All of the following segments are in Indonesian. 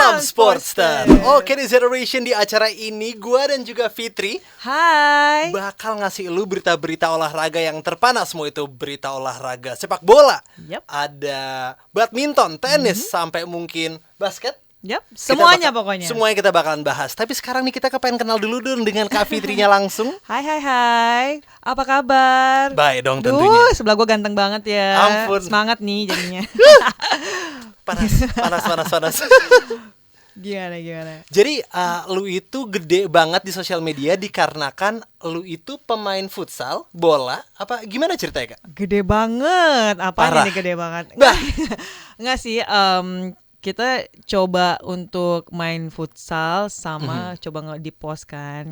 Salam Sportster. Oke, di Generation di acara ini gua dan juga Fitri Hai. bakal ngasih lu berita-berita olahraga yang terpanas. Mau itu berita olahraga sepak bola, Yep. ada badminton, tenis, sampai mungkin basket. Yap, Kita semuanya bakal- pokoknya. Semuanya kita bakalan bahas. Tapi sekarang nih kita kepengen kenal dulu dong dengan Kak Fitrinya langsung. Hai. Apa kabar? Baik dong Duh, tentunya. sebelah gue ganteng banget ya. Ampun. Semangat nih jadinya. Panas. Gimana? Jadi lu itu gede banget di sosial media dikarenakan lu itu pemain futsal, bola, apa gimana ceritanya, Kak? Gede banget. Parah. Ini gede banget? Bah. Enggak sih, kita coba untuk main futsal sama coba di-post kan.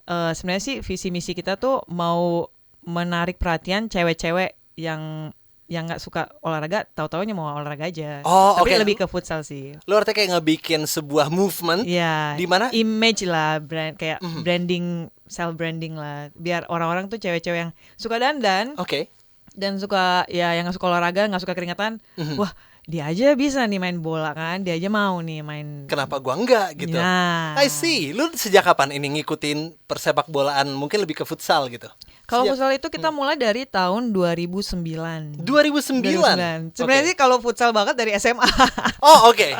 Sebenarnya sih visi misi kita tuh mau menarik perhatian cewek-cewek yang nggak suka olahraga, tahu-taunya mau olahraga aja. Oh, Tapi oke. lebih ke futsal sih. Lu artinya kayak ngebikin sebuah movement. Iya. Di mana? Image lah, brand kayak branding, self branding lah. Biar orang-orang tuh cewek-cewek yang suka dandan Oke. dan suka ya yang nggak suka olahraga, nggak suka keringetan. Wah, dia aja bisa nih main bola kan, dia aja mau nih main. Kenapa gua enggak gitu? Nah. I see. Lu sejak kapan ini ngikutin persepak bolaan? Mungkin lebih ke futsal gitu. Kalau Sejak- futsal itu kita mulai dari tahun 2009. 2009. Sebenarnya Oke. sih kalau futsal banget dari SMA. Oh, oke.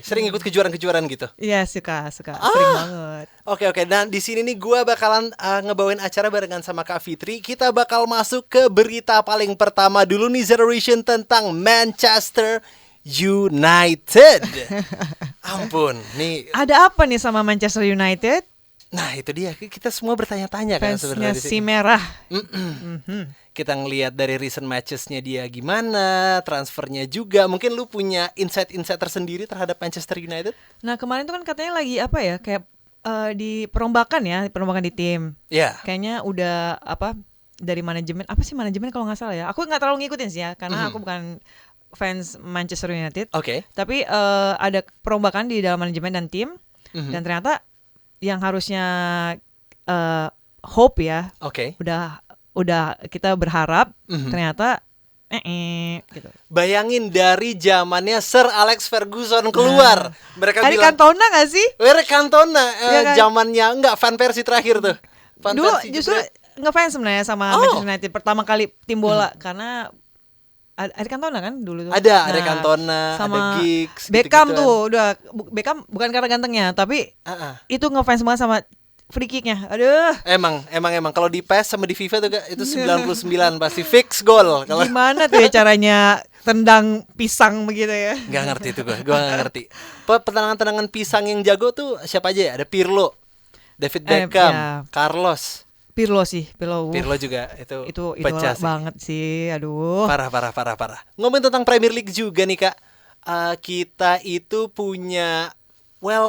Sering ikut kejuaraan-kejuaraan gitu. Iya, suka, sering banget. Oke. Dan di sini nih gua bakalan ngebawain acara barengan sama Kak Fitri. Kita bakal masuk ke berita paling pertama dulu nih, Generation, tentang Manchester United. Ampun, nih. Ada apa nih sama Manchester United? Nah, itu dia. Kita semua bertanya-tanya kan Fansnya sebenarnya di si sini. merah. Kita ngelihat dari recent matches-nya dia gimana, transfernya juga. Mungkin lu punya insight-insight tersendiri terhadap Manchester United? Nah, kemarin tuh kan katanya lagi apa ya, kayak di perombakan di tim. Ya. Kayaknya udah dari manajemen, apa sih manajemen kalau nggak salah ya. Aku nggak terlalu ngikutin sih ya, karena aku bukan fans Manchester United. Oke. Tapi ada perombakan di dalam manajemen dan tim, dan ternyata yang harusnya hope ya, Oke. udah kita berharap, ternyata gitu. Bayangin dari zamannya Sir Alex Ferguson keluar. Mereka Eric bilang Cantona nggak sih? Eric Cantona Iya kan? zamannya enggak Van Persie terakhir tuh. Van Dulu Persie justru juga. ngefans sebenarnya sama Manchester United pertama kali tim bola, karena ada Cantona kan dulu tuh. Ada Cantona, sama ada Giggs, Beckham gitu-gituan. tuh udah Beckham bukan karena gantengnya, tapi itu ngefans banget sama free kicknya. Aduh, Emang kalau di PES sama di FIFA tuh Kak, itu 99 pasti fix gol. Kalau gimana tuh ya caranya tendang pisang begitu ya? nggak ngerti itu gua nggak ngerti. Tendangan pisang yang jago tuh siapa aja ya? Ada Pirlo, David Beckham, ya. Carlos. Pirlo sih, Pirlo. Pirlo juga itu idola pecah sih. banget sih. Aduh. Parah. Ngomongin tentang Premier League juga nih Kak. Kita itu punya,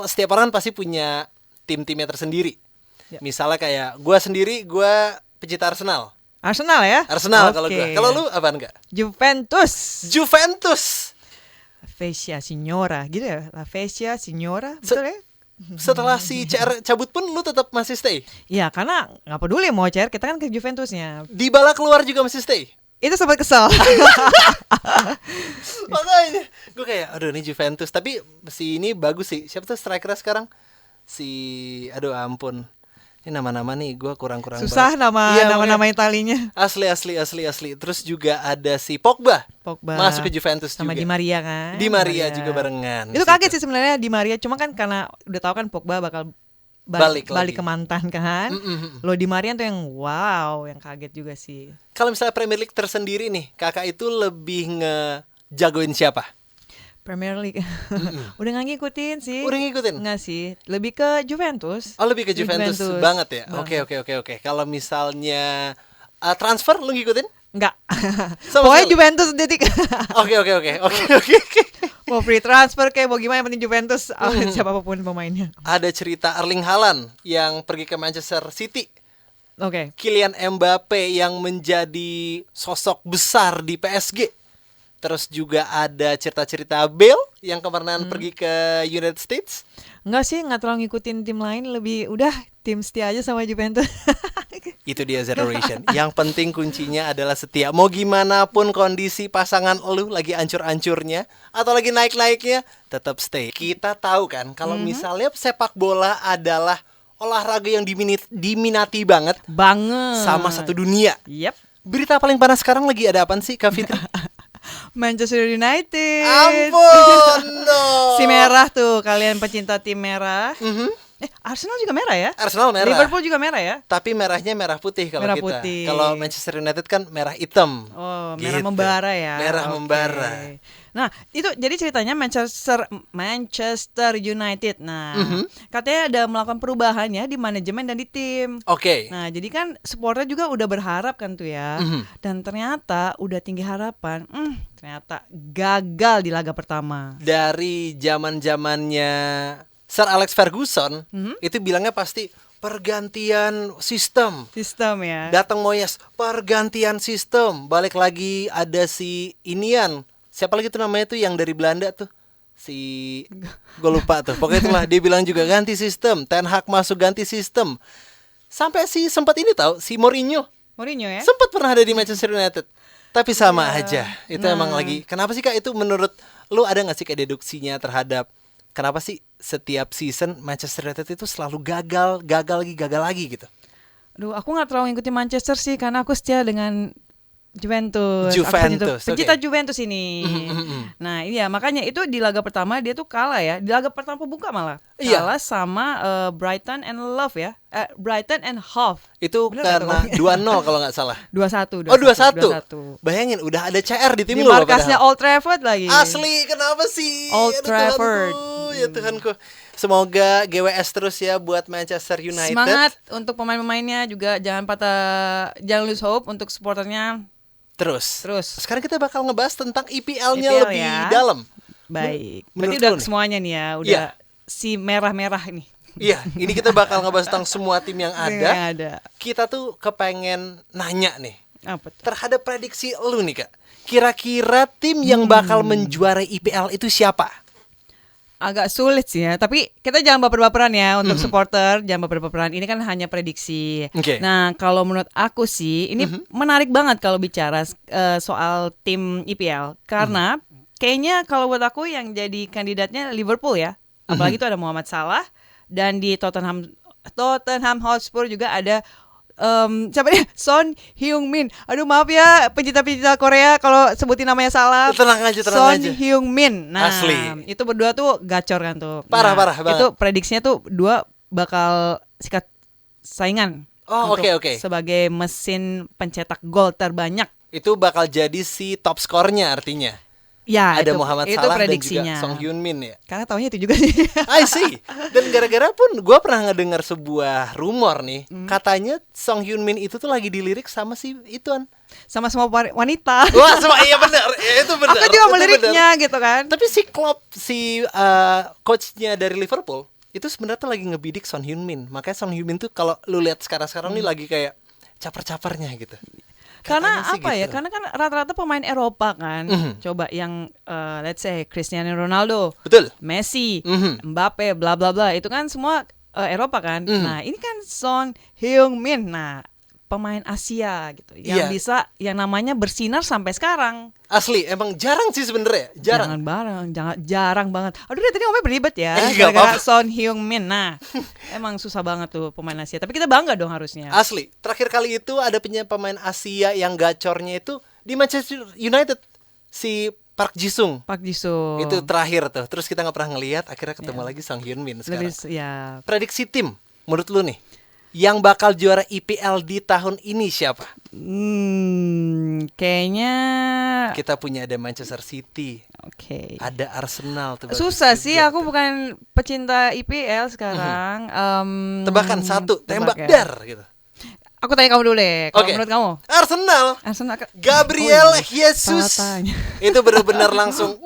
setiap orang pasti punya tim-timnya tersendiri. Ya. Misalnya kayak gue sendiri, gue pecinta Arsenal. Arsenal ya? Kalau Oke. gue. Kalau lu apaan enggak? Juventus. Juventus. Fascia Signora gitu ya? La Fascia Signora, betul ya? Setelah si CR cabut pun lu tetap masih stay. Iya, karena nggak peduli mau CR, kita kan ke Juventusnya. Dybala keluar juga masih stay. Itu sempat kesel. Makanya gue kayak aduh ini Juventus. Tapi si ini bagus sih. Siapa tuh strikernya sekarang? Aduh ampun. Ini nama-nama nih gue kurang-kurang Susah banget. nama-nama Italinya. Asli. Terus juga ada si Pogba. Masuk ke Juventus sama juga. Di Maria kan. Di Maria juga barengan. Itu kaget sih sebenarnya Di Maria, cuma kan karena udah tahu kan Pogba bakal balik lagi. ke mantan kan. Lo Di Maria tuh yang yang kaget juga sih. Kalau misalnya Premier League tersendiri nih, kakak itu lebih ngejagoin siapa? Premier League. Udah nggak ngikutin sih. Udah ngikutin? Nggak sih, lebih ke Juventus. Oh lebih ke Juventus banget ya. Oke. Kalau misalnya transfer lu ngikutin? Enggak. Sama Pokoknya sekali? Juventus detik. Oke. Mau free transfer kayak mau gimana, yang penting Juventus. Siapapun pemainnya. Ada cerita Erling Haaland yang pergi ke Manchester City. Oke. Kylian Mbappe yang menjadi sosok besar di PSG. Terus juga ada cerita-cerita Bale yang kemarin pergi ke United States. Enggak sih, nggak terlalu ngikutin tim lain, lebih udah tim setia aja sama Juventus. Itu dia Zeroation. Yang penting kuncinya adalah setia. Mau gimana pun kondisi pasangan lu lagi ancur-ancurnya atau lagi naik-naiknya, tetap stay. Kita tahu kan kalau misalnya sepak bola adalah olahraga yang diminati banget sama satu dunia. Yep. Berita paling panas sekarang lagi ada apaan sih, Kak Fitri? Manchester United. Ampun, no. Si merah tuh, kalian pecinta tim merah. Arsenal juga merah ya? Arsenal merah. Liverpool juga merah ya? Tapi merahnya merah putih kalau Merah kita. putih. Kalau Manchester United kan merah hitam. Oh, merah Gitu. membara ya. Merah Oke. membara. Nah, itu jadi ceritanya Manchester United. Nah, katanya ada melakukan perubahan ya di manajemen dan di tim. Oke. Nah, jadi kan supporter juga udah berharap kan tuh ya. Dan ternyata udah tinggi harapan. Ternyata gagal di laga pertama. Dari zaman-zamannya Sir Alex Ferguson, itu bilangnya pasti pergantian sistem. Sistem ya. Datang Moyes, pergantian sistem. Balik lagi ada si Inian. Siapa lagi tuh namanya tuh yang dari Belanda tuh? Gue lupa tuh. Pokoknya itulah dia bilang juga ganti sistem. Ten Hag masuk ganti sistem. Sampai sempat ini tahu si Mourinho ya. sempat pernah ada di Manchester United. Tapi sama aja. Itu emang lagi. Kenapa sih Kak itu menurut lu ada gak sih kayak deduksinya terhadap kenapa sih setiap season Manchester United itu selalu gagal lagi gitu? Aduh, aku nggak terlalu ngikutin Manchester sih karena aku setia dengan Juventus. Pecinta Juventus ini. Nah, iya makanya itu di laga pertama dia tuh kalah ya. Di laga pertama pembuka malah kalah sama Brighton and Love ya. Brighton and Hove. Itu Bener karena 2-0 kalau nggak salah. 2-1. Oh 2-1. Bayangin udah ada CR di tim Di lu loh markasnya padahal. Old Trafford lagi. Asli kenapa sih? Old Aduh, Trafford. Tuhanku, ya Tuhanku. Semoga GWS terus ya buat Manchester United. Semangat untuk pemain-pemainnya juga jangan lose hope untuk supporternya. Terus. Sekarang kita bakal ngebahas tentang EPL-nya EPL lebih ya. dalam. Baik. Menurut Berarti udah lu nih? semuanya nih ya, udah Iya. si merah-merah ini. Iya, ini kita bakal ngebahas tentang semua tim yang Yang ada. ada. Kita tuh kepengen nanya nih Apa tuh? terhadap prediksi lu nih Kak. Kira-kira tim yang bakal menjuarai EPL itu siapa? Agak sulit sih ya, tapi kita jangan baper-baperan ya untuk supporter, jangan baper-baperan. Ini kan hanya prediksi. Oke. Nah, kalau menurut aku sih, ini menarik banget kalau bicara soal tim EPL, karena kayaknya kalau buat aku yang jadi kandidatnya Liverpool ya, apalagi itu ada Muhammad Salah dan di Tottenham Hotspur juga ada siapa nih? Son Heung-min. Aduh maaf ya pencinta-pencinta Korea kalau sebutin namanya salah. Tenang aja. Son Heung-min. Nah, Asli. itu berdua tuh gacor kan tuh. Parah banget. Itu prediksinya tuh dua bakal sikat saingan. Oh, untuk oke. sebagai mesin pencetak gol terbanyak. Itu bakal jadi si top skornya artinya. Ya, Ada itu, Muhammad itu Salah prediksinya. dan juga Song Hyun-min ya. Karena taunya itu juga sih. I see. Dan gara-gara pun gue pernah ngedengar sebuah rumor nih, katanya Song Hyun-min itu tuh lagi dilirik sama si ituan. Sama semua wanita. Wah, iya benar. Itu benar. Aku juga meliriknya gitu kan. Tapi si Klopp, si coachnya dari Liverpool, itu sebenarnya tuh lagi ngebidik Son Heung-min. Makanya Son Heung-min tuh kalau lu lihat sekarang nih lagi kayak caper-capernya gitu. Karena Katanya sih apa ya? gitu. Karena kan rata-rata pemain Eropa kan. Coba yang let's say Cristiano Ronaldo, Betul. Messi, Mbappe, bla bla bla. Itu kan semua Eropa kan. Nah, ini kan Son Heung-min. Nah, pemain Asia gitu yang Iya. bisa yang namanya bersinar sampai sekarang. Asli, emang jarang sih sebenarnya, jarang. Jarang banget. Aduh, dari tadi ngomongnya berlibat ya. Nggak Gara-gara apa-apa. Son Heung-min. Nah, emang susah banget tuh pemain Asia. Tapi kita bangga dong harusnya. Asli, terakhir kali itu ada pemain Asia yang gacornya itu di Manchester United, si Park Ji-sung. Pak Jisoo. Itu terakhir tuh. Terus kita nggak pernah ngelihat, akhirnya ketemu lagi Song Hyun-min sekarang. lebih ya. Prediksi tim, menurut lu nih, yang bakal juara EPL di tahun ini siapa? Kayaknya Kita punya ada Manchester City, oke. ada Arsenal. Tebak Susah sih, juga aku tuh. bukan pecinta IPL sekarang. Tebakan satu, tembak ya. dar gitu. Aku tanya kamu dulu deh. Kalau Oke. menurut kamu? Arsenal, Arsenal Gabriel Oh, iya. Jesus. Salah tanya. Itu benar-benar langsung,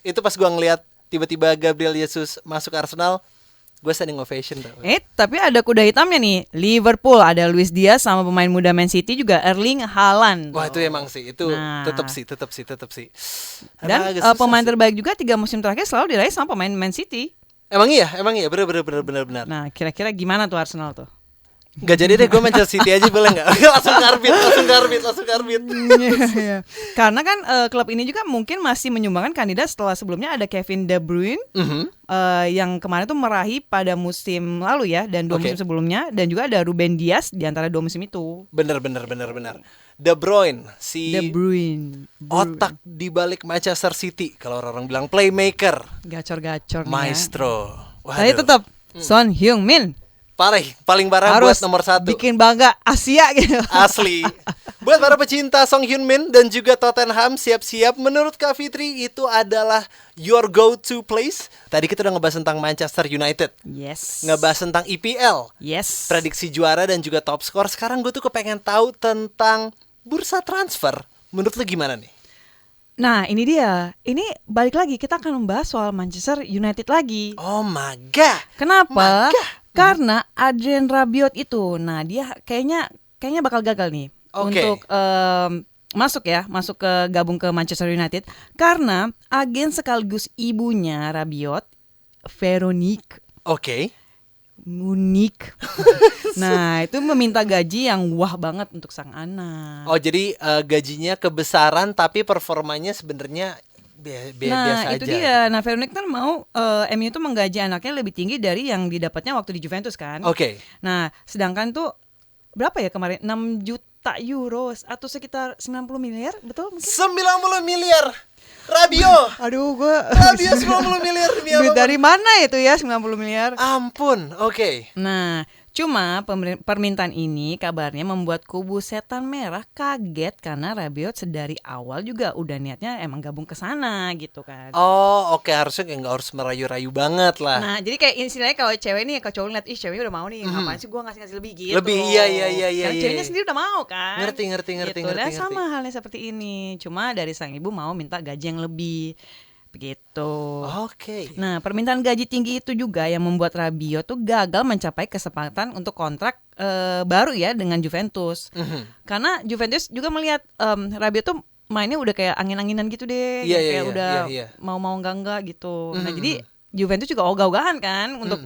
itu pas gua ngeliat tiba-tiba Gabriel Jesus masuk Arsenal, gue standing ovation tuh. Tapi ada kuda hitamnya nih. Liverpool ada Luis Diaz sama pemain muda Man City juga Erling Haaland. Wah itu emang sih, itu Nah. tetap sih. Dan Agak susah pemain sih. terbaik juga 3 musim terakhir selalu diraih sama pemain Man City. Emang iya, benar. Nah, kira-kira gimana tuh Arsenal tuh? Nggak jadi deh, gue Manchester City aja boleh nggak? langsung karbit. Iya. Karena kan klub ini juga mungkin masih menyumbangkan kandidat setelah sebelumnya ada Kevin De Bruyne yang kemarin tuh meraih pada musim lalu ya, dan 2 musim sebelumnya, dan juga ada Ruben Dias di antara 2 musim itu. Bener. De Bruyne, De Bruyne. otak di balik Manchester City. Kalau orang bilang playmaker, Gacor-gacor nih ya. maestro. Tapi tetap Son Heung-min Paling parah harus buat nomor 1. bikin bangga Asia gitu. Asli. Buat para pecinta Son Heung-min dan juga Tottenham, siap-siap. Menurut Kak Fitri, itu adalah your go-to place. Tadi kita udah ngebahas tentang Manchester United, Yes. ngebahas tentang EPL, Yes. prediksi juara dan juga top skor. Sekarang gue tuh kepengen tahu tentang bursa transfer. Menurut lu gimana nih? Nah, ini dia. Ini balik lagi kita akan membahas soal Manchester United lagi. Oh my god. Kenapa? Karena Adrien Rabiot itu, nah dia kayaknya bakal gagal nih untuk masuk ke gabung ke Manchester United, karena agen sekaligus ibunya Rabiot, Veronique Munich. Nah, itu meminta gaji yang wah banget untuk sang anak. Oh, jadi gajinya kebesaran tapi performanya sebenarnya biasa itu aja. dia. Nah, Veronique kan mau MU itu menggaji anaknya lebih tinggi dari yang didapatnya waktu di Juventus kan. Nah, sedangkan tuh berapa ya kemarin? 6 juta euro atau sekitar 90 miliar, betul mungkin? 90 miliar. Rabiot. Aduh, gua Rabiot 90 miliar. duit dari mana itu ya 90 miliar? Ampun, Nah, cuma permintaan ini kabarnya membuat kubu setan merah kaget karena Rabiot sedari awal juga udah niatnya emang gabung ke sana gitu kan. Harusnya kayak nggak harus merayu-rayu banget lah. Nah, jadi kayak istilahnya kalau cewek nih, kalau cowok ngeliat, ih ceweknya udah mau nih, ngapain sih gua ngasih lebih gitu. Lebih, iya. Karena ceweknya sendiri udah mau kan. Ngerti. Gitu. Nah, sama halnya seperti ini. Cuma dari sang ibu mau minta gaji yang lebih. Begitu. Nah, permintaan gaji tinggi itu juga yang membuat Rabiot tuh gagal mencapai kesepakatan untuk kontrak baru ya dengan Juventus. Karena Juventus juga melihat Rabiot tuh mainnya udah kayak angin-anginan gitu deh, kayak udah mau enggak gitu. Nah, jadi Juventus juga ogah-ogahan kan untuk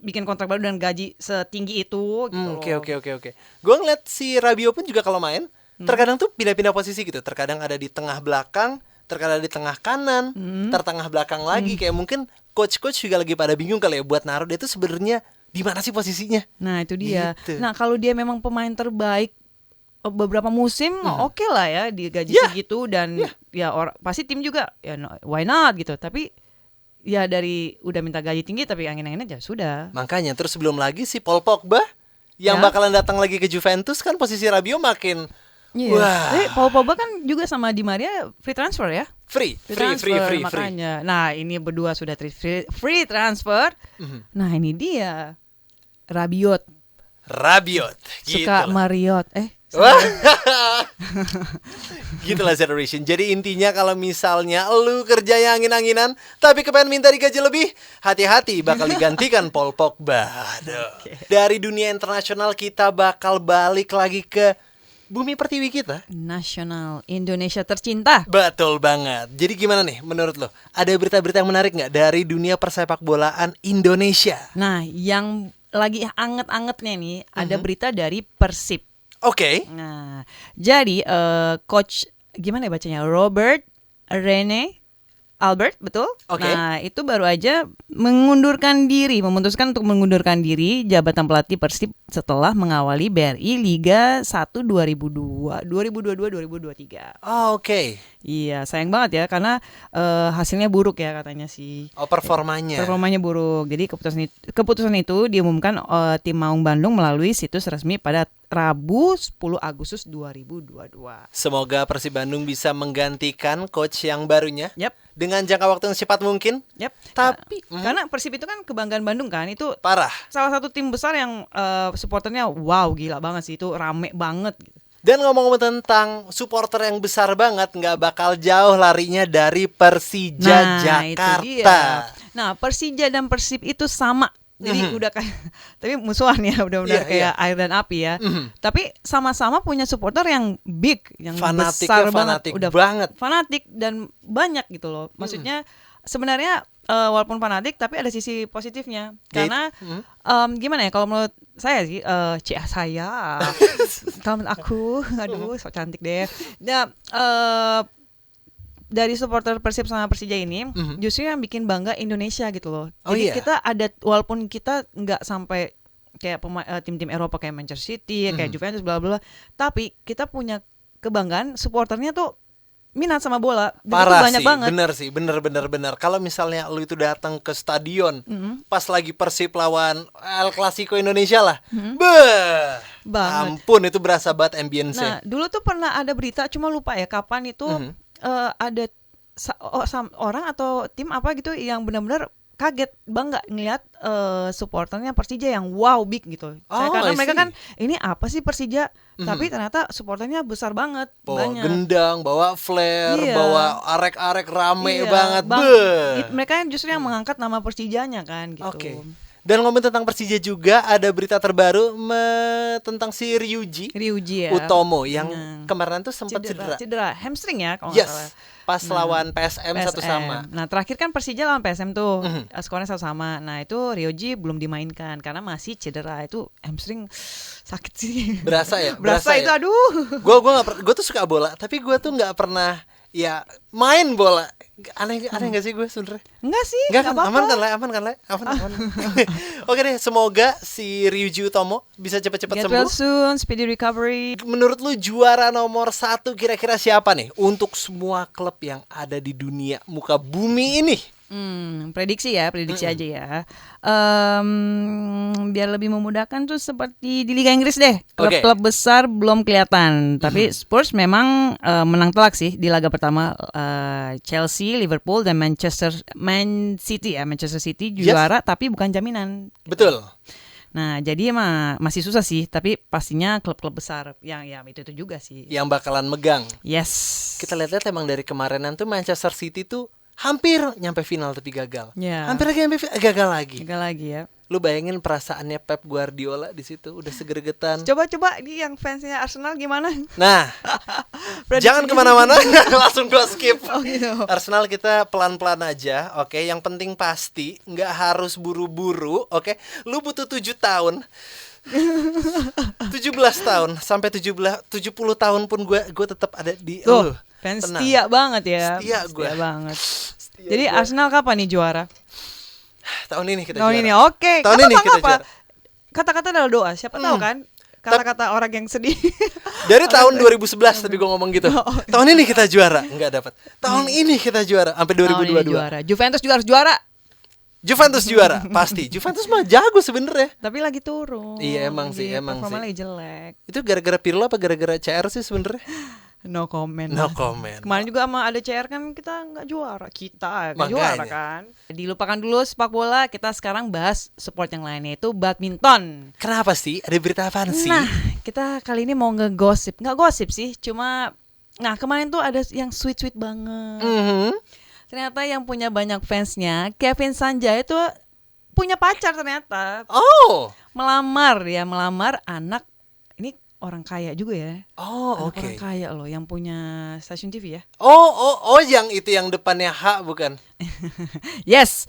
bikin kontrak baru dengan gaji setinggi itu gitu. Oke. Gue ngeliat si Rabiot pun juga kalau main terkadang tuh pindah-pindah posisi gitu. Terkadang ada di tengah belakang, terkadang di tengah kanan, tertengah belakang lagi. Kayak mungkin coach-coach juga lagi pada bingung kali ya buat naruh dia tuh sebenarnya di mana sih posisinya. Nah, itu dia. Gitu. Nah, kalau dia memang pemain terbaik beberapa musim, oke lah ya di gaji segitu, dan pasti tim juga ya why not gitu. Tapi ya dari udah minta gaji tinggi tapi angin-angin aja sudah. Makanya terus sebelum lagi si Paul Pogba yang bakalan datang lagi ke Juventus, kan posisi Rabiot makin wah. Tapi Paul Pogba kan juga sama Di Maria free transfer ya? Free. Makanya. Nah, ini berdua sudah free transfer. Nah, ini dia Rabiot. Gitu Suka Marriott. Gitulah generation. Jadi intinya kalau misalnya lu kerjanya angin-anginan tapi kepengen minta digaji lebih, hati-hati bakal digantikan Paul Pogba. Dari dunia internasional kita bakal balik lagi ke bumi pertiwi kita, nasional Indonesia tercinta. Betul banget. Jadi gimana nih menurut lo? Ada berita-berita yang menarik nggak dari dunia persepak bolaan Indonesia? Nah, yang lagi anget-angetnya nih ada berita dari Persib. Nah, jadi coach gimana ya bacanya? Robert Rene Albert, betul? Nah, itu baru aja memutuskan untuk mengundurkan diri jabatan pelatih Persib setelah mengawali BRI Liga 1 2022-2023. Iya, sayang banget ya karena hasilnya buruk ya katanya sih. Performanya buruk. Jadi keputusan itu diumumkan tim Maung Bandung melalui situs resmi pada Rabu 10 Agustus 2022. Semoga Persib Bandung bisa menggantikan coach yang barunya dengan jangka waktu yang cepat mungkin. Tapi karena Persib itu kan kebanggaan Bandung kan, itu parah. Salah satu tim besar yang supporternya wow gila banget sih, itu rame banget gitu. Dan ngomong-ngomong tentang supporter yang besar banget, nggak bakal jauh larinya dari Persija Jakarta. Itu dia. Nah, Persija dan Persib itu sama. Jadi udah kayak, tapi musuhan ya, udah kayak air dan api ya. Tapi sama-sama punya supporter yang big, yang besar banget, udah banget, fanatik dan banyak gitu loh. Maksudnya sebenarnya walaupun fanatik tapi ada sisi positifnya. Karena gimana ya, kalau menurut saya sih saya kalau menurut aku aduh sok cantik deh. Nah, dari supporter Persib sama Persija ini justru yang bikin bangga Indonesia gitu loh. Jadi kita ada, walaupun kita nggak sampai kayak tim-tim Eropa kayak Manchester City, kayak Juventus bla bla, tapi kita punya kebanggaan supporternya tuh minat sama bola. Parah banyak sih, banget. bener. Kalau misalnya lu itu datang ke stadion pas lagi Persib lawan El Clasico Indonesia lah, ampun itu berasa banget ambience-nya. Nah, dulu tuh pernah ada berita, cuma lupa ya kapan itu ada orang atau tim apa gitu yang benar-benar kaget bangga ngelihat supporternya Persija yang wow big gitu. Karena mereka kan ini apa sih Persija, tapi ternyata supporternya besar banget, banyak. Gendang, bawa flare, bawa arek-arek rame banget. Mereka justru yang mengangkat nama Persijanya kan gitu. Oke. Dan ngomong tentang Persija juga ada berita terbaru tentang si Ryuji ya. Utomo yang kemarin tuh sempat cedera hamstring ya kalau nggak salah. Pas lawan PSM 1-1. Nah terakhir kan Persija lawan PSM tuh skornya 1-1. Nah itu Ryuji belum dimainkan karena masih cedera. Itu hamstring sakit sih. Berasa ya? Berasa itu ya? Aduh. Gue tuh suka bola, tapi gue tuh nggak pernah ya main bola. Aneh nggak sih gue sebenarnya? Enggak sih. Nggak kan? Aman kan Le? Aman. Oke deh, semoga si Ryuji Utomo bisa cepat-cepat sembuh. Get well soon, speedy recovery. Menurut lu juara nomor 1 kira-kira siapa nih untuk semua klub yang ada di dunia muka bumi ini? Prediksi aja ya. Biar lebih memudahkan tuh seperti di Liga Inggris deh. Klub-klub besar belum kelihatan, tapi Spurs memang menang telak sih di laga pertama. Chelsea, Liverpool dan Manchester City juara, tapi bukan jaminan. Betul. Nah, jadi masih susah sih, tapi pastinya klub-klub besar yang itu juga sih. Yang bakalan megang. Yes. Kita lihat emang dari kemarinan tuh Manchester City tuh hampir nyampe final tapi gagal. Hampir lagi gagal lagi ya. Lu bayangin perasaannya Pep Guardiola di situ udah segergetan. Coba ini yang fansnya Arsenal gimana? Nah, jangan kemana-mana, langsung gua skip. Gitu. Arsenal kita pelan-pelan aja, oke. Yang penting pasti nggak harus buru-buru, oke. Lu butuh 7 tahun. 17 tahun sampai 70 tahun pun gue tetap ada di lu. Fans setia banget ya. Setia banget. Jadi Arsenal kapan nih juara? Tahun ini kita juara. Tahun ini, oke. Tahun ini kita juara. Kata-kata adalah doa. Siapa tahu kan? Kata-kata orang yang sedih. Dari tahun 2011 tapi gue ngomong gitu. Tahun ini kita juara. Enggak dapat. Tahun ini kita juara sampai 2022. Juventus juga harus juara. Juventus juara pasti. Juventus mah jago sebenarnya. Tapi lagi turun. Iya emang sih. Performa lagi jelek. Itu gara-gara Pirlo apa gara-gara CR sih sebenarnya? No comment. Kemarin juga sama ada CR kan kita nggak juara. Kita nggak juara kan. Dilupakan dulu sepak bola. Kita sekarang bahas sport yang lainnya, itu badminton. Kenapa sih? Ada berita apaan sih? Nah, kita kali ini mau ngegosip. Nggak gosip sih, cuma kemarin tuh ada yang sweet banget. Ternyata yang punya banyak fansnya, Kevin Sanjaya itu punya pacar ternyata. Melamar anak. Ini orang kaya juga ya. Oke. Orang kaya loh yang punya stasiun TV ya. Yang itu yang depannya H bukan? Yes.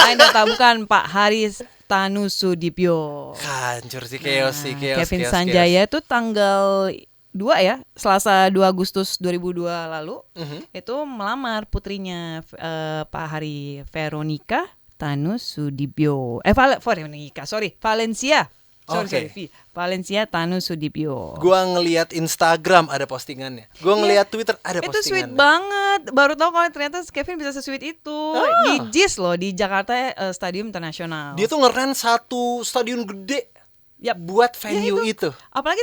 Lain data bukan Pak Haris Tanusudibyo. Hancur sih, chaos. Kevin Sanjaya itu tanggal 2 ya, Selasa 2 Agustus 2002 lalu itu melamar putrinya Pak Hari Veronica Tanusudibyo. Valencia. Valencia Tanusudibyo. Gua ngelihat Instagram ada postingannya. Gua ngelihat Twitter ada postingannya. Itu sweet banget. Baru tahu kalau ternyata Kevin bisa se-sweet itu. Di JIS loh, di Jakarta Stadium Internasional. Dia tuh ngeren satu stadion gede. Buat venue itu. Apalagi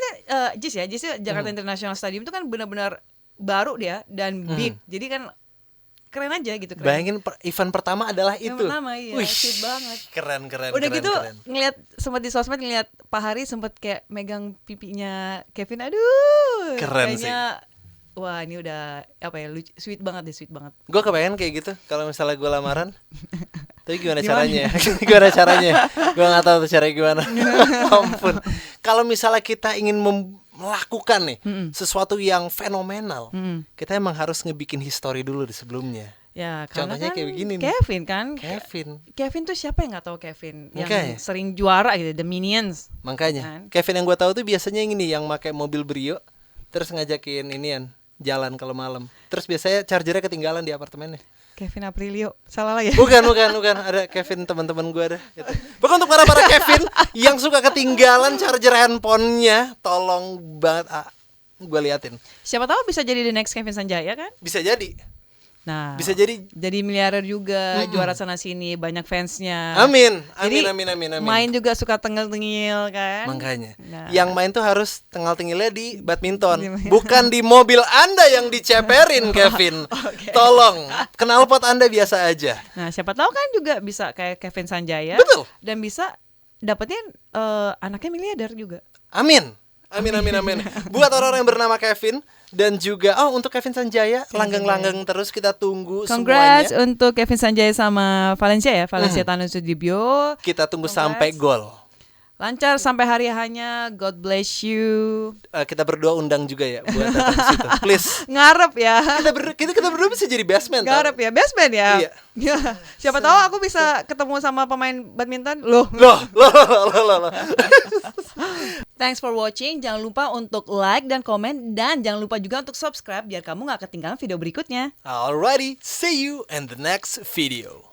JIS ya, JIS Jakarta International Stadium itu kan benar-benar baru dia dan big. Jadi kan keren aja gitu. Bayangin event pertama adalah itu. Yang pertama sweet banget. Keren. Udah gitu ngelihat sempat di sosmed ngelihat Pak Hari sempat kayak megang pipinya Kevin. Aduh. Keren sih. Wah ini udah sweet banget. Gue kebayang kayak gitu kalau misalnya gue lamaran. Tapi gimana caranya? Gue nggak tahu tuh caranya gimana. Ampun. Kalau misalnya kita ingin melakukan nih sesuatu yang fenomenal, kita emang harus ngebikin history dulu di sebelumnya. Ya, karena Contohnya kan kayak begini nih. Kevin kan. Kevin tuh siapa yang nggak tahu Kevin? Yang Makanya. sering juara gitu, The Minions. Makanya Kan? Kevin yang gue tahu tuh biasanya yang ini, yang pakai mobil Brio terus ngajakin inian jalan kalau malam. Terus biasanya chargernya ketinggalan di apartemennya. Kevin Aprilio, salah lagi ya? Bukan. Ada Kevin teman-teman gue ada. Gitu. Bukan untuk para Kevin yang suka ketinggalan charger handphonenya, tolong banget gue liatin. Siapa tahu bisa jadi the next Kevin Sanjaya kan? Bisa jadi. Nah, Bisa jadi. miliarder juga, juara sana sini, banyak fansnya. Amin. Jadi, Amin. main juga suka tengil-tengil kan? Makanya. Nah. Yang main tuh harus tengal-tengilnya di badminton, bukan di mobil Anda yang diceperin, Kevin. Oke. Tolong, knalpot Anda biasa aja. Nah, siapa tahu kan juga bisa kayak Kevin Sanjaya. Betul. Dan bisa dapetin anaknya miliarder juga. Amin. Buat orang-orang yang bernama Kevin dan juga untuk Kevin Sanjaya, langgeng-langgeng terus kita tunggu Congrats semuanya. untuk Kevin Sanjaya sama Valencia ya, Valencia Tanu Sudibyo. Kita tunggu Congrats. sampai gol. Lancar sampai hari hanya. God bless you. Kita berdua undang juga ya buat datang ke situ. Please. Ngarep ya. Kita berdua bisa jadi best man. Ngarep ya, best man ya. Iya. Ya, siapa tahu aku bisa ketemu sama pemain badminton. Loh. Loh. Thanks for watching. Jangan lupa untuk like dan komen, dan jangan lupa juga untuk subscribe biar kamu nggak ketinggalan video berikutnya. Alrighty, see you in the next video.